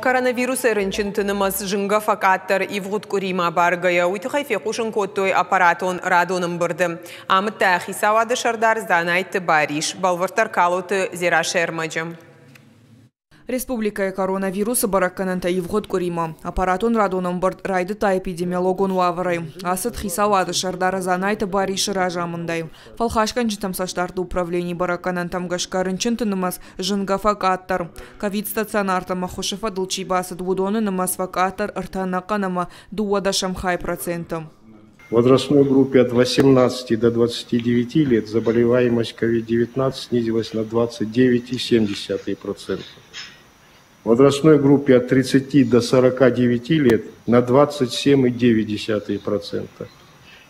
Коронавирус эринчинтинымыз жынга факаттар ивгут курима баргая уйтухай фекушын коттой аппаратон радоным бырды. Амытта хисавады шардар занайты бариш. Балвартар калуты зера шермаджым. Республика коронавирусы бараккананта ивгут курима. Аппаратон радоным бырд райды та эпидемиологон ваврай. Асыт хисавады шардар занайты бариш ражамындай. Фалхашкан житам саштарды управлений баракканантам гашкарынчинтинымыз жынга факаттар. Ковид стационартама хушефа дылчибасы двудоны нымаз факаттар ыртанаканама дуада шамхай процентом. В возрастной группе от 18 до 29 лет заболеваемость COVID-19 снизилась на 29,7%. В возрастной группе от 30 до 49 лет на 27,9%.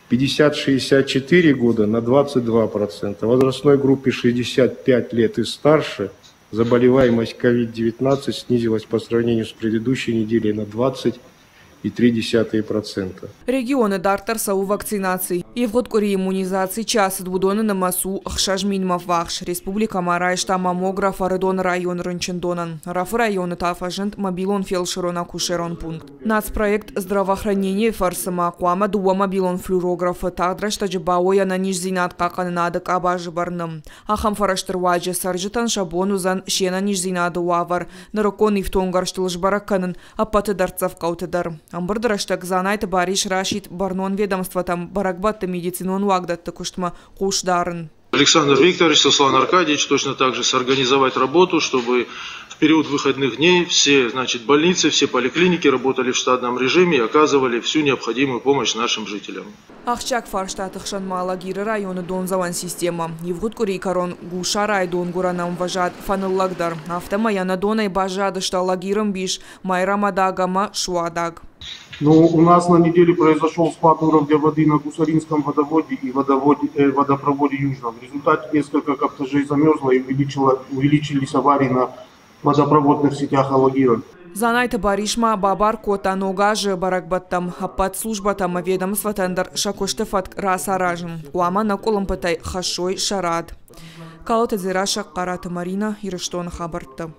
50-64 года на 22%. В возрастной группе 65 лет и старше заболеваемость COVID-19 снизилась по сравнению с предыдущей неделей на 20,3%. Регионы дартар сау вакцинации. Ивгут кури иммунизации час двудоны на массу хшажмин мавахш. Республика Марайшта маммограф Арыдон район рынчендонан. Рафы районы тафажент мобилон фельдшерона кушерон пункт. Нацпроект здравоохранения фарсама аквама дуа мобилон флюорографы тагдрашта джибауя на нижзинат каканадык абажы барным. Ахам фараштырваджи саржитан шабон узан шена нижзинады уавар. Нарокон ифтонгарштылыш бараканын апаты дарцав каутыдар. Амбырдыраштак занайты бариш рашид барнон ведомстватам баракбатты медицинон вагдатты куштма куштарын. Александр Викторович, Сослан Аркадьевич точно так же сорганизовать работу, чтобы в период выходных дней все больницы, все поликлиники работали в штатном режиме и оказывали всю необходимую помощь нашим жителям. Ахчак фарштатых шанмалагиры районы донзаван система. Евгут кури корон гуша райдон гуранам важад фаныллагдар. Автомаяна донай бажады шталагирым биш майрамадагама шуадаг. Ну, у нас на неделе произошел спад уровня воды на Гусаринском водоводе и водопроводе Южном. В результате несколько каптажей замерзло и увеличились аварии на водопроводных сетях Алагира. Занайты баришма бабар кота ногажы баракбаттам аппат службатам ведомстватандар шакоштефат расаражым. Уама на колымпытай хашой шарад. Калоты зираша караты Марина Ирыштон хабарты.